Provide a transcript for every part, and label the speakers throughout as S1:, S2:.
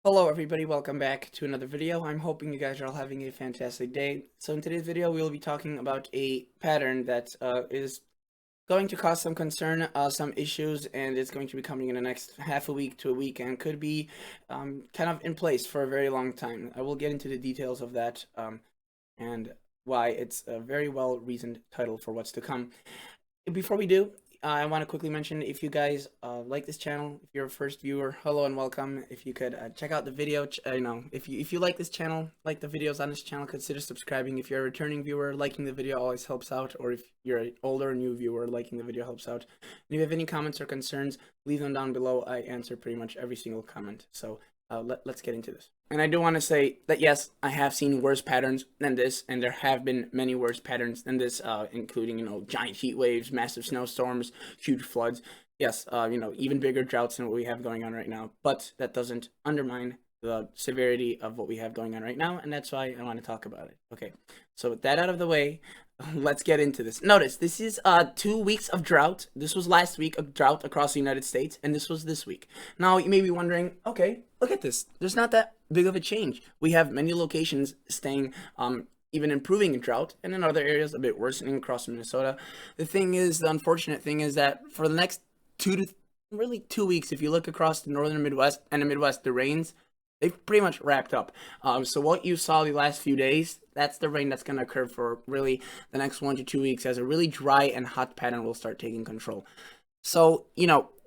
S1: Hello everybody, welcome back to another video. I'm hoping you guys are all having a fantastic day. So in today's video, we will be talking about a pattern that is going to cause some concern, some issues, and it's going to be coming in the next half a week to a week and could be kind of in place for a very long time. I will get into the details of that and why it's a very well-reasoned title for what's to come. Before we do, I want to quickly mention, if you guys like this channel, if you're a first viewer, hello and welcome. If you could check out the video, if you like this channel, like the videos on this channel, consider subscribing. If you're a returning viewer, liking the video always helps out, or if you're an older or new viewer, liking the video helps out. And if you have any comments or concerns, leave them down below. I answer pretty much every single comment. So let's get into this. And I do want to say that yes, I have seen worse patterns than this, and there have been many worse patterns than this, including, giant heat waves, massive snowstorms, huge floods. Yes, even bigger droughts than what we have going on right now. But that doesn't undermine the severity of what we have going on right now, and that's why I want to talk about it. Okay, so with that out of the way, let's get into this. Notice, this is 2 weeks of drought. This was last week of drought across the United States, and this was this week. Now, you may be wondering, okay, look at this. There's not that big of a change. We have many locations staying even improving in drought, and in other areas a bit worsening across Minnesota. The unfortunate thing is that for the next 2 weeks, if you look across the northern Midwest and the Midwest, the rains, they've pretty much wrapped up. So what you saw the last few days, that's the rain that's going to occur for really the next 1 to 2 weeks, as a really dry and hot pattern will start taking control. So,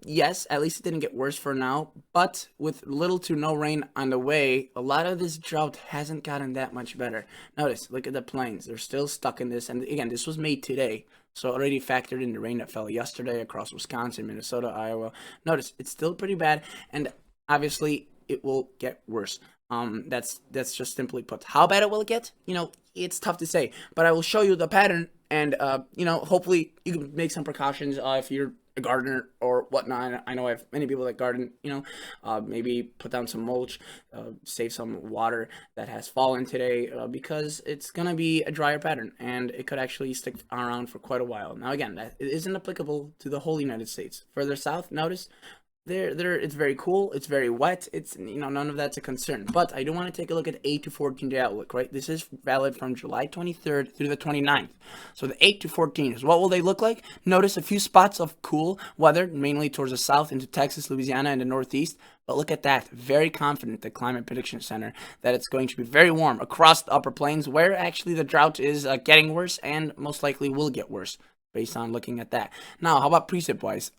S1: yes, at least it didn't get worse for now, but with little to no rain on the way, a lot of this drought hasn't gotten that much better. Notice, look at the plains. They're still stuck in this, and again, this was made today, so already factored in the rain that fell yesterday across Wisconsin, Minnesota, Iowa. Notice, it's still pretty bad, and obviously it will get worse. That's just simply put. How bad it will get? It's tough to say, but I will show you the pattern, and hopefully you can make some precautions if you're a gardener or whatnot. I know I have many people that garden. Maybe put down some mulch, save some water that has fallen today, because it's gonna be a drier pattern and it could actually stick around for quite a while. Now again, that it isn't applicable to the whole United States. Further south, notice it's very cool, it's very wet, it's none of that's a concern. But I do want to take a look at 8 to 14 day outlook, right? This is valid from July 23rd through the 29th. So the 8 to 14 is, what will they look like? Notice a few spots of cool weather, mainly towards the south into Texas, Louisiana, and the Northeast. But look at that, very confident, the Climate Prediction Center, that it's going to be very warm across the upper plains, where actually the drought is getting worse and most likely will get worse based on looking at that. Now, how about precip wise?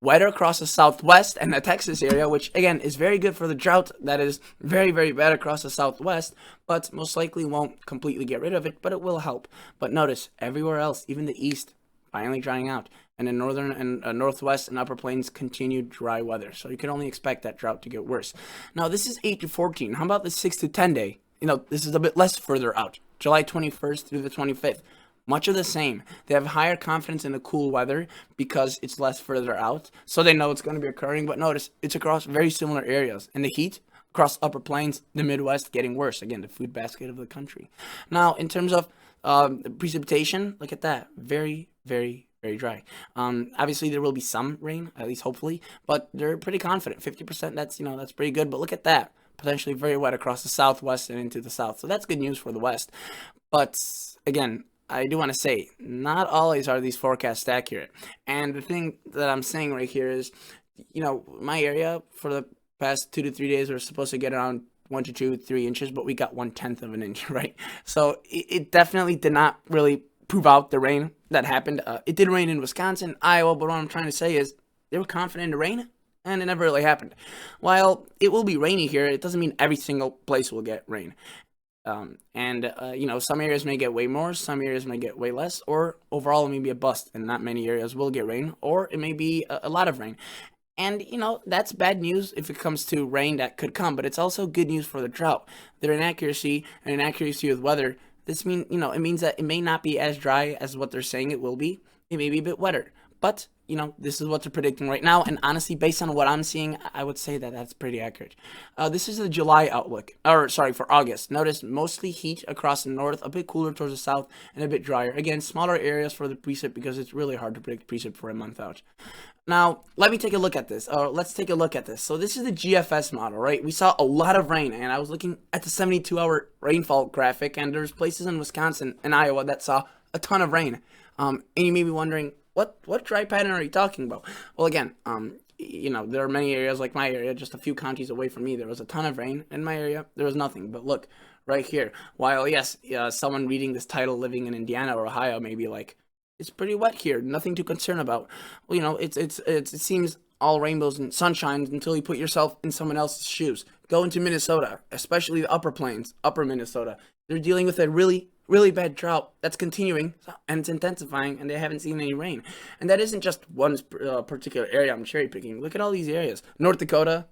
S1: Wetter across the southwest and the Texas area, which again is very good for the drought that is very, very bad across the southwest, but most likely won't completely get rid of it, but it will help. But notice, everywhere else, even the east, finally drying out, and the northern and northwest and upper plains continued dry weather. So you can only expect that drought to get worse. Now this is 8 to 14. How about the 6 to 10 day? This is a bit less further out, July 21st through the 25th. Much of the same. They have higher confidence in the cool weather because it's less further out, so they know it's going to be occurring. But notice, it's across very similar areas. And the heat across upper plains, the Midwest, getting worse. Again, the food basket of the country. Now, in terms of precipitation, look at that. Very, very, very dry. Obviously, there will be some rain, at least hopefully, but they're pretty confident. 50%, that's pretty good. But look at that. Potentially very wet across the southwest and into the south. So that's good news for the West. But again, I do want to say, not always are these forecasts accurate. And the thing that I'm saying right here is, my area for the past 2 to 3 days, we're supposed to get around 1 to 2, 3 inches, but we got 1/10 of an inch, right? So it definitely did not really prove out the rain that happened. It did rain in Wisconsin, Iowa, but what I'm trying to say is they were confident in the rain, and it never really happened. While it will be rainy here, it doesn't mean every single place will get rain. Some areas may get way more, some areas may get way less, or overall it may be a bust and not many areas will get rain, or it may be a lot of rain. And, that's bad news if it comes to rain that could come, but it's also good news for the drought. Their inaccuracy and inaccuracy with weather, it means that it may not be as dry as what they're saying it will be. It may be a bit wetter, but this is what they're predicting right now, and honestly, based on what I'm seeing, I would say that that's pretty accurate. This is the July outlook, for August. Notice mostly heat across the north, a bit cooler towards the south, and a bit drier. Again, smaller areas for the precip because it's really hard to predict precip for a month out. Now, let me take a look at this, or let's take a look at this. So this is the GFS model, right? We saw a lot of rain, and I was looking at the 72-hour rainfall graphic, and there's places in Wisconsin and Iowa that saw a ton of rain. And you may be wondering, what dry pattern are you talking about? Well, again, you know, there are many areas like my area, just a few counties away from me, there was a ton of rain. In my area, there was nothing. But look, right here, while yes, someone reading this title living in Indiana or Ohio may be like, it's pretty wet here, nothing to concern about. Well, you know, it seems all rainbows and sunshine until you put yourself in someone else's shoes. Go into Minnesota, especially the upper plains, upper Minnesota. They're dealing with a really bad drought that's continuing, and it's intensifying, and they haven't seen any rain. And that isn't just one particular area I'm cherry picking. Look at all these areas: North Dakota,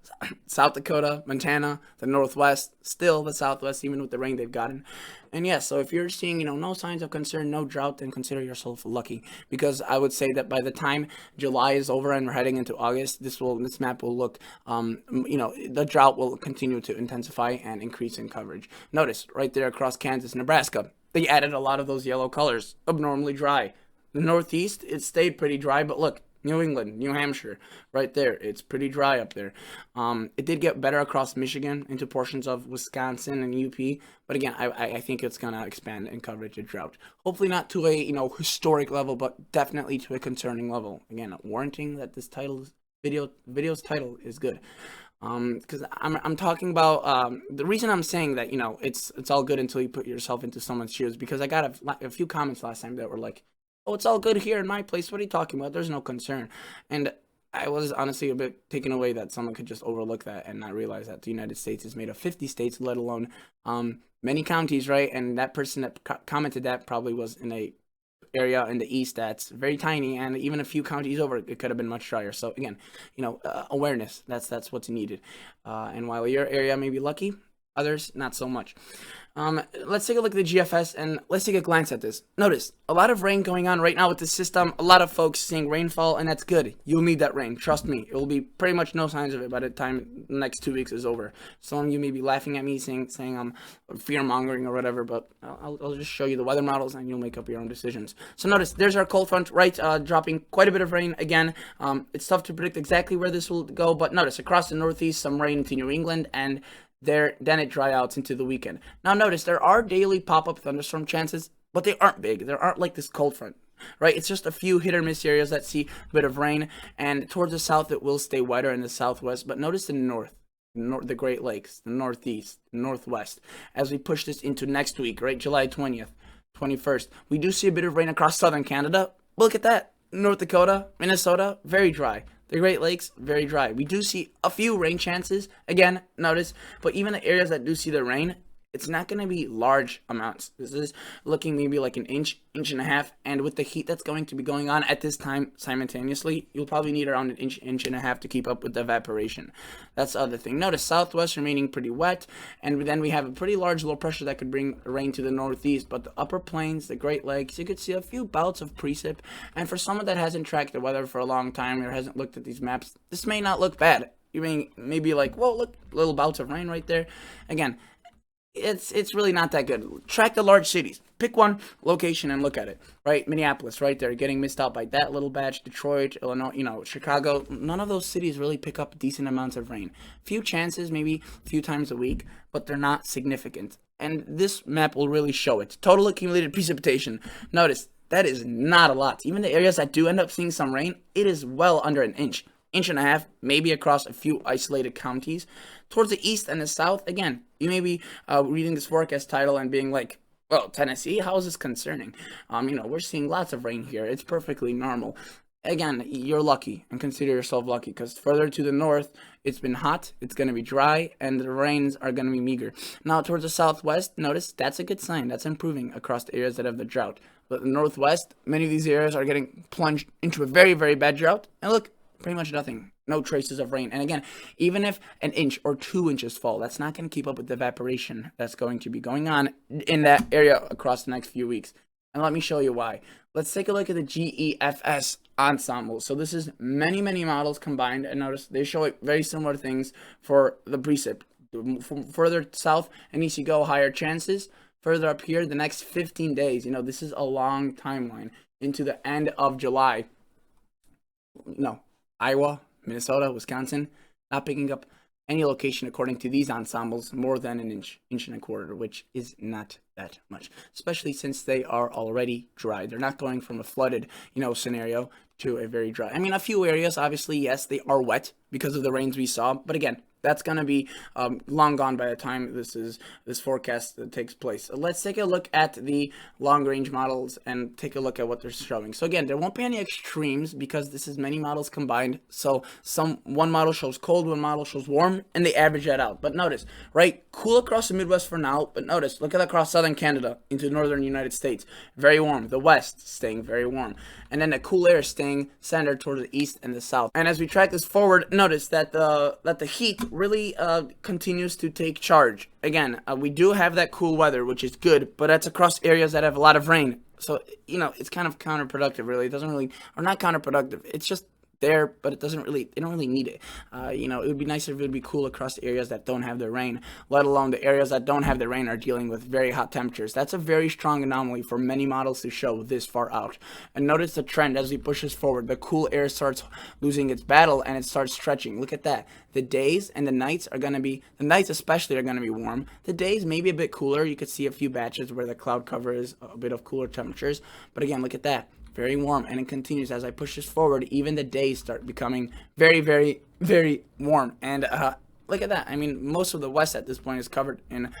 S1: South Dakota, Montana, the Northwest, still the Southwest, even with the rain they've gotten. And yes, so if you're seeing, you know, no signs of concern, no drought, then consider yourself lucky, because I would say that by the time July is over and we're heading into August, this map will look, you know, the drought will continue to intensify and increase in coverage. Notice right there across Kansas, Nebraska, they added a lot of those yellow colors, abnormally dry. The Northeast, it stayed pretty dry, but look, New England, New Hampshire, right there, it's pretty dry up there. It did get better across Michigan into portions of Wisconsin and UP, but again, I think it's gonna expand in coverage of drought. Hopefully not to a, you know, historic level, but definitely to a concerning level. Again, warranting that this video's title is good. Because I'm talking about the reason I'm saying that, you know, it's all good until you put yourself into someone's shoes, because I got a few comments last time that were like, oh, it's all good here in my place, what are you talking about, there's no concern. And I was honestly a bit taken away that someone could just overlook that and not realize that the United States is made of 50 states, let alone many counties, right? And that person that commented that probably was in a area in the east that's very tiny, and even a few counties over, it could have been much drier. So again, you know, awareness, that's what's needed. And while your area may be lucky, others not so much. Let's take a look at the GFS and let's take a glance at this. Notice a lot of rain going on right now with the system. A lot of folks seeing rainfall, and that's good. You'll need that rain. Trust me. It will be pretty much no signs of it by the time the next 2 weeks is over. Some of you may be laughing at me saying I'm fear mongering or whatever, but I'll just show you the weather models and you'll make up your own decisions. So notice there's our cold front, right? Dropping quite a bit of rain again. It's tough to predict exactly where this will go, but notice across the Northeast, some rain into New England, and then it dry outs into the weekend. Now notice there are daily pop-up thunderstorm chances, but they aren't big. There aren't like this cold front, right? It's just a few hit or miss areas that see a bit of rain, and towards the south it will stay wetter in the southwest. But notice the north, the Great Lakes, the Northeast, the Northwest. As we push this into next week, right, July 20th, 21st, we do see a bit of rain across southern Canada. Look at that. North Dakota, Minnesota, very dry. The Great Lakes, very dry. We do see a few rain chances, again, notice, but even the areas that do see the rain, it's not going to be large amounts. This is looking maybe like an inch and a half, and with the heat that's going to be going on at this time simultaneously, you'll probably need around an inch and a half to keep up with the evaporation. That's the other thing. Notice southwest remaining pretty wet, and then we have a pretty large low pressure that could bring rain to the northeast, but the upper plains, the Great Lakes, you could see a few bouts of precip, and for someone that hasn't tracked the weather for a long time or hasn't looked at these maps, this may not look bad. You may be like, well, look, little bouts of rain right there. Again, it's really not that good. Track the large cities. Pick one location and look at it, right? Minneapolis, right there, getting missed out by that little batch. Detroit, Illinois, you know, Chicago. None of those cities really pick up decent amounts of rain. Few chances, maybe a few times a week, but they're not significant. And this map will really show it. Total accumulated precipitation. Notice, that is not a lot. Even the areas that do end up seeing some rain, it is well under an inch and a half, maybe across a few isolated counties. Towards the east and the south, again, you may be reading this forecast title and being like, well, Tennessee, how is this concerning? You know, we're seeing lots of rain here. It's perfectly normal. Again, you're lucky, and consider yourself lucky, because further to the north, it's been hot, it's going to be dry, and the rains are going to be meager. Now, towards the southwest, notice that's a good sign. That's improving across the areas that have the drought. But the northwest, many of these areas are getting plunged into a very, very bad drought. And look, pretty much nothing. No traces of rain. And again, even if an inch or 2 inches fall, that's not going to keep up with the evaporation that's going to be going on in that area across the next few weeks. And let me show you why. Let's take a look at the GEFS ensemble. So this is many models combined, and notice they show very similar things for the precip. From further south and east you go, higher chances. Further up here, the next 15 days, you know, this is a long timeline into the end of July. No, Iowa, Minnesota, Wisconsin, not picking up any location according to these ensembles more than an inch and a quarter, which is not that much, especially since they are already dry. They're not going from a flooded, scenario to a very dry. I mean, a few areas, obviously, yes, they are wet because of the rains we saw, but again, that's going to be long gone by the time this forecast takes place. So let's take a look at the long range models and take a look at what they're showing. So again, there won't be any extremes because this is many models combined. So one model shows cold, one model shows warm, and they average that out. But notice, right, cool across the Midwest for now, but notice, look at across southern Canada into northern United States, very warm. The West staying very warm, and then the cool air staying centered toward the east and the south. And as we track this forward, notice that the heat really continues to take charge. Again, we do have that cool weather, which is good, but that's across areas that have a lot of rain. So, it's kind of counterproductive, really. It doesn't really, or not counterproductive. It's just there, but they don't really need it. It would be nicer if it would be cool across areas that don't have the rain, let alone the areas that don't have the rain are dealing with very hot temperatures. That's a very strong anomaly for many models to show this far out. And notice the trend as we push this forward. The cool air starts losing its battle and it starts stretching. Look at that. The days and the nights are going to be, the nights especially are going to be warm. The days maybe a bit cooler. You could see a few batches where the cloud cover is a bit of cooler temperatures. But again, look at that. Very warm, and it continues as I push this forward. Even the days start becoming very, very, very warm. And look at that. I mean, most of the West at this point is covered in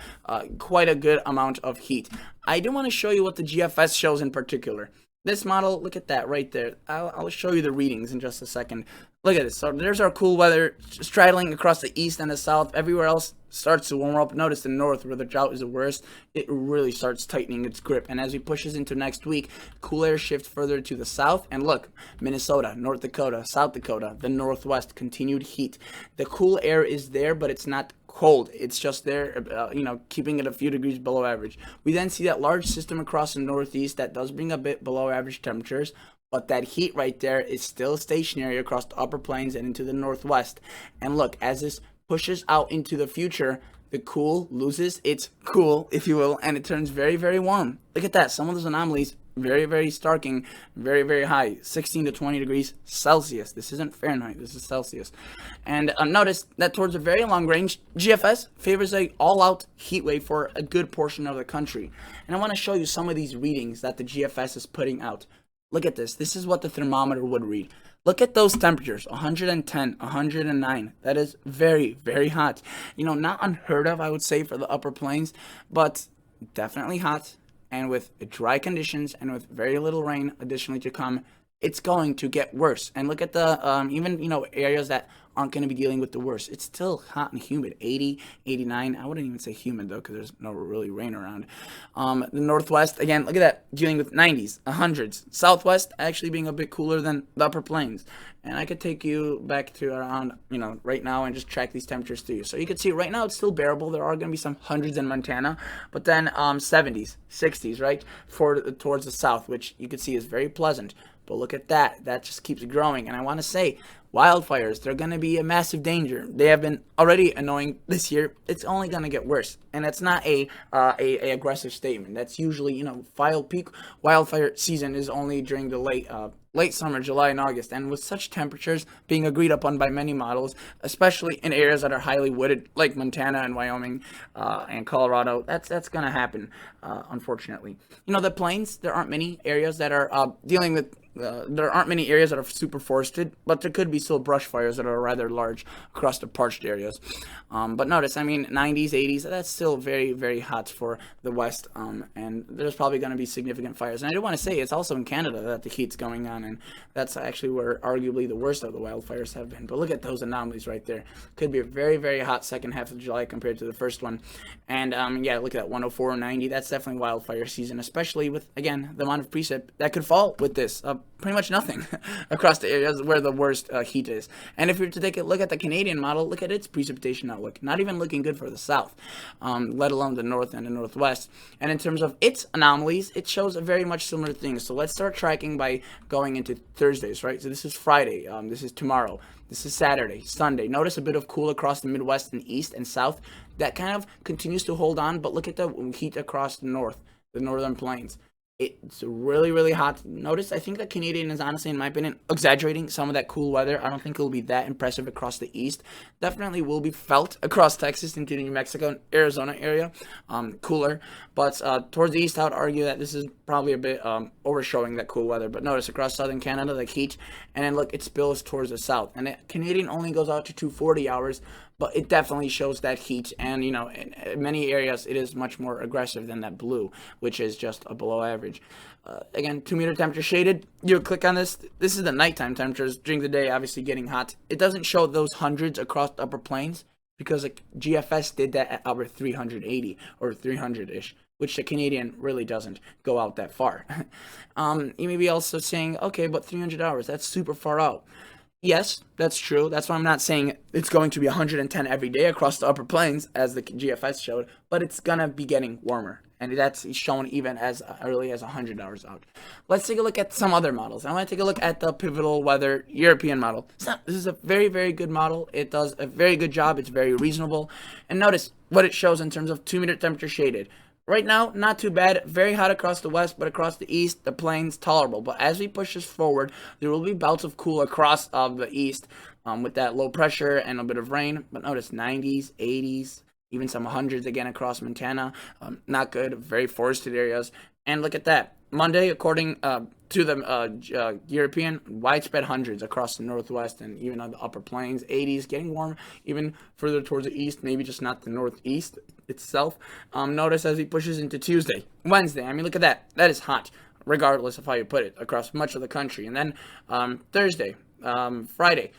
S1: quite a good amount of heat. I do want to show you what the GFS shows in particular. This model, look at that right there. I'll show you the readings in just a second. Look at this. So there's our cool weather straddling across the east and the south. Everywhere else starts to warm up. Notice the north, where the drought is the worst, it really starts tightening its grip. And as we push this into next week, cool air shifts further to the south. And look, Minnesota, North Dakota, South Dakota, the Northwest, continued heat. The cool air is there, but it's not cold. It's just there, keeping it a few degrees below average. We then see that large system across the Northeast that does bring a bit below average temperatures. But that heat right there is still stationary across the upper plains and into the Northwest. And look, as this pushes out into the future, the cool loses its cool, if you will, and it turns very, very warm. Look at that. Some of those anomalies, very, very starking, very, very high, 16 to 20 degrees Celsius. This isn't Fahrenheit, this is Celsius. And notice that towards a very long range, GFS favors a all-out heat wave for a good portion of the country. And I want to show you some of these readings that the GFS is putting out. Look at this. This is what the thermometer would read. Look at those temperatures, 110, 109. That is very, very hot. Not unheard of, I would say, for the upper plains, but definitely hot. And with dry conditions and with very little rain additionally to come, it's going to get worse. And look at the even areas that aren't going to be dealing with the worst. It's still hot and humid, 80, 89. I wouldn't even say humid though, because there's no really rain around. The Northwest, again, look at that, dealing with 90s, 100s. Southwest actually being a bit cooler than the upper plains. And I could take you back to around, right now and just track these temperatures to you. So you can see right now it's still bearable. There are going to be some hundreds in Montana, but then 70s, 60s, right, towards the south, which you can see is very pleasant. But look at that. That just keeps growing. And I want to say, wildfires, they're going to be a massive danger. They have been already annoying this year. It's only going to get worse. And that's not a aggressive statement. That's usually, peak wildfire season is only during the late summer, July and August. And with such temperatures being agreed upon by many models, especially in areas that are highly wooded, like Montana and Wyoming and Colorado, that's going to happen, unfortunately. The plains, there aren't many areas that are dealing with there aren't many areas that are super forested, but there could be still brush fires that are rather large across the parched areas. But notice, 90s, 80s, that's still very, very hot for the West, and there's probably going to be significant fires. And I do want to say it's also in Canada that the heat's going on, and that's actually where arguably the worst of the wildfires have been. But look at those anomalies right there. Could be a very, very hot second half of July compared to the first one. And yeah, look at that, 104, 90. That's definitely wildfire season, especially with, again, the amount of precip that could fall with this. Pretty much nothing across the areas where the worst heat is. And if you were to take a look at the Canadian model, look at its precipitation outlook. Not even looking good for the south, let alone the north and the northwest. And in terms of its anomalies, it shows a very much similar thing. So let's start tracking by going into Thursdays, right? So this is Friday, this is tomorrow, this is Saturday, Sunday. Notice a bit of cool across the Midwest and east and south. That kind of continues to hold on, but look at the heat across the north, the northern plains. It's really, really hot. Notice, I think the Canadian is honestly, in my opinion, exaggerating some of that cool weather. I don't think it'll be that impressive across the east. Definitely will be felt across Texas into the New Mexico and Arizona area, cooler. But towards the east, I would argue that this is probably a bit overshowing that cool weather. But notice across southern Canada, the heat, and then look, it spills towards the south. And the Canadian only goes out to 240 hours, but it definitely shows that heat. And, you know, in many areas, it is much more aggressive than that blue, which is just a below average. Again, 2-meter temperature shaded. You click on this. This is the nighttime temperatures. During the day, obviously getting hot. It doesn't show those hundreds across the upper plains because like, GFS did that at over 380 or 300-ish, which the Canadian really doesn't go out that far. You may be also saying, okay, but 300 hours, that's super far out. Yes, that's true. That's why I'm not saying it's going to be 110 every day across the upper plains, as the GFS showed, but it's going to be getting warmer. And that's shown even as early as 100 hours out. Let's take a look at some other models. I want to take a look at the Pivotal Weather European model. This is a very, very good model. It does a very good job. It's very reasonable. And notice what it shows in terms of 2-meter temperature shaded. Right now, not too bad. Very hot across the west, but across the east, the plains, tolerable. But as we push this forward, there will be bouts of cool across the east with that low pressure and a bit of rain. But notice 90s, 80s, even some hundreds again across Montana. Not good. Very forested areas. And look at that. Monday, according to the European, widespread hundreds across the northwest and even on the upper plains. 80s, getting warm even further towards the east, maybe just not the northeast itself. Notice as he pushes into Tuesday, Wednesday. I mean, look at that. That is hot, regardless of how you put it, across much of the country. And then Thursday, Friday,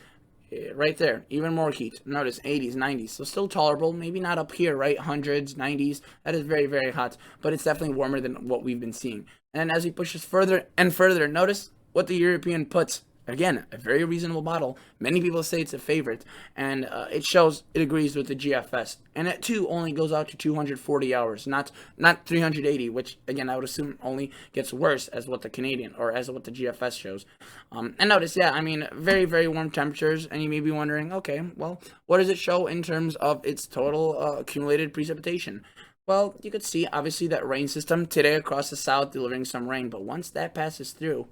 S1: right there, even more heat. Notice 80s, 90s, so still tolerable. Maybe not up here, right? Hundreds, 90s. That is very, very hot, but it's definitely warmer than what we've been seeing. And as he pushes further and further, notice what the European puts. Again, a very reasonable model. Many people say it's a favorite, and it shows it agrees with the GFS. And it too only goes out to 240 hours, not 380, which again I would assume only gets worse as what the Canadian or as what the GFS shows. And notice, yeah, I mean, very, very warm temperatures, and you may be wondering, okay, well, what does it show in terms of its total accumulated precipitation? Well, you could see obviously that rain system today across the south delivering some rain, but once that passes through,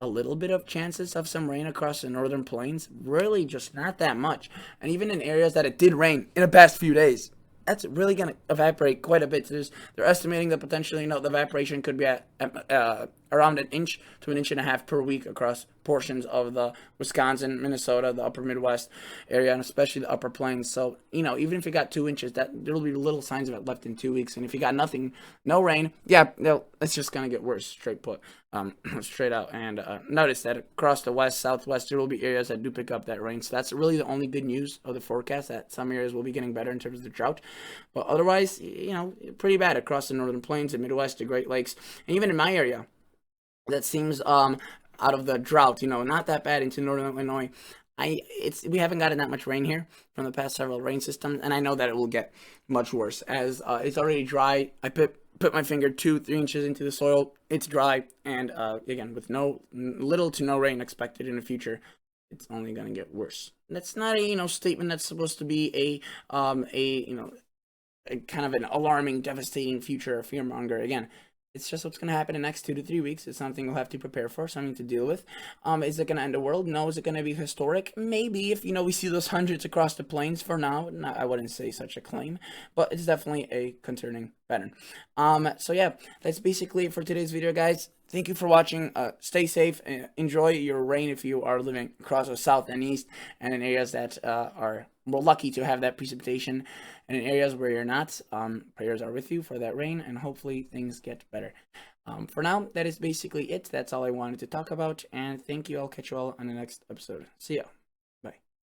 S1: a little bit of chances of some rain across the northern plains, really just not that much. And even in areas that it did rain in the past few days, that's really going to evaporate quite a bit. They're estimating that potentially, you know, the evaporation could be at around 1 inch to 1.5 inches per week across portions of the Wisconsin, Minnesota, the upper Midwest area, and especially the upper plains. So, you know, even if you got 2 inches, that there'll be little signs of it left in 2 weeks. And if you got nothing, no rain, yeah, no, it's just going to get worse, straight put, straight out. And notice that across the west, southwest, there will be areas that do pick up that rain. So that's really the only good news of the forecast, that some areas will be getting better in terms of the drought. But otherwise, you know, pretty bad across the northern plains, the Midwest, the Great Lakes, and even in my area. That seems out of the drought, you know, not that bad into northern Illinois. We haven't gotten that much rain here from the past several rain systems, and I know that it will get much worse as it's already dry. I put my finger 2-3 inches into the soil. It's dry, and again, with little to no rain expected in the future, it's only going to get worse. That's not a statement that's supposed to be a kind of an alarming, devastating future, fear monger. Again, it's just what's going to happen in the next 2 to 3 weeks. It's something we'll have to prepare for, something to deal with. Is it going to end the world? No. Is it going to be historic? Maybe, if, we see those hundreds across the plains for now. I wouldn't say such a claim, but it's definitely a concerning pattern. So yeah, that's basically it for today's video, guys. Thank you for watching. Stay safe. Enjoy your rain if you are living across the south and east and in areas that are more lucky to have that precipitation. And in areas where you're not, prayers are with you for that rain, and hopefully things get better. For now, that is basically it. That's all I wanted to talk about, and thank you. I'll catch you all on the next episode. See ya.